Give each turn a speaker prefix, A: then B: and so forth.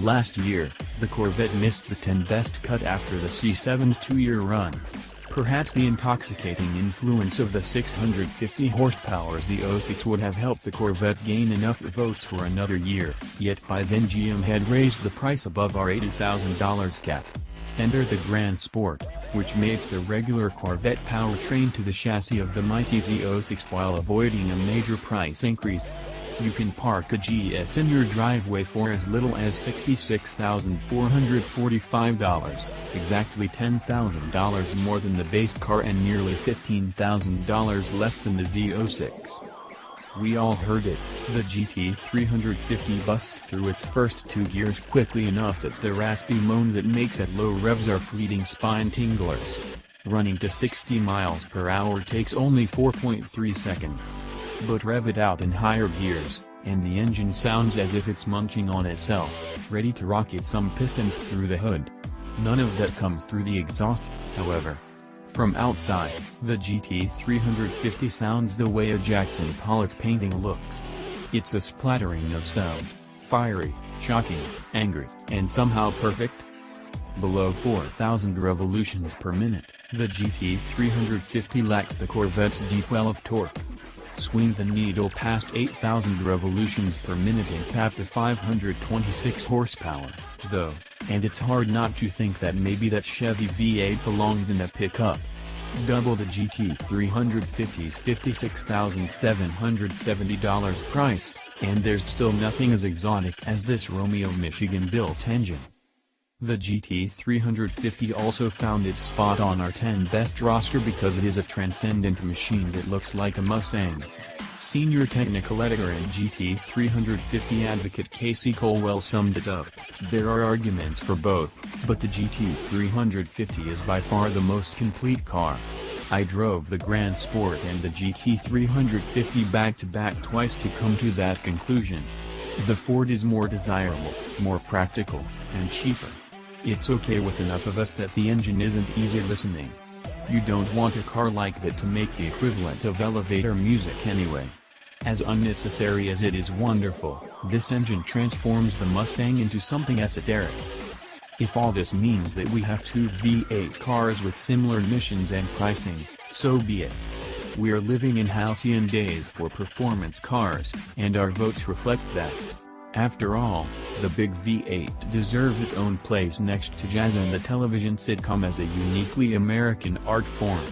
A: Last year, the Corvette missed the 10 best cut after the C7's 2-year run. Perhaps the intoxicating influence of the 650 horsepower Z06 would have helped the Corvette gain enough votes for another year, yet by then GM had raised the price above our $80,000 cap. Enter the Grand Sport, which mates the regular Corvette powertrain to the chassis of the mighty Z06 while avoiding a major price increase. You can park a GS in your driveway for as little as $66,445, exactly $10,000 more than the base car and nearly $15,000 less than the Z06. We all heard it, the GT350 busts through its first 2 gears quickly enough that the raspy moans it makes at low revs are fleeting spine tinglers. Running to 60 miles per hour takes only 4.3 seconds. But rev it out in higher gears, and the engine sounds as if it's munching on itself, ready to rocket some pistons through the hood. None of that comes through the exhaust, however. From outside, the GT350 sounds the way a Jackson Pollock painting looks. It's a splattering of sound, fiery, shocking, angry, and somehow perfect. Below 4,000 revolutions per minute, the GT350 lacks the Corvette's deep well of torque. Swing the needle past 8,000 revolutions per minute and tap the 526 horsepower, though, and it's hard not to think that maybe that Chevy V8 belongs in a pickup. Double the GT350's $56,770 price, and there's still nothing as exotic as this Romeo Michigan-built engine. The GT350 also found its spot on our 10 best roster because it is a transcendent machine that looks like a Mustang. Senior technical editor and GT350 advocate Casey Colwell summed it up: there are arguments for both, but the GT350 is by far the most complete car. I drove the Grand Sport and the GT350 back-to-back twice to come to that conclusion. The Ford is more desirable, more practical, and cheaper. It's okay with enough of us that the engine isn't easy listening. You don't want a car like that to make the equivalent of elevator music anyway. As unnecessary as it is wonderful, this engine transforms the Mustang into something esoteric. If all this means that we have 2 V8 cars with similar missions and pricing, so be it. We're living in halcyon days for performance cars, and our votes reflect that. After all, the big V8 deserves its own place next to jazz and the television sitcom as a uniquely American art form.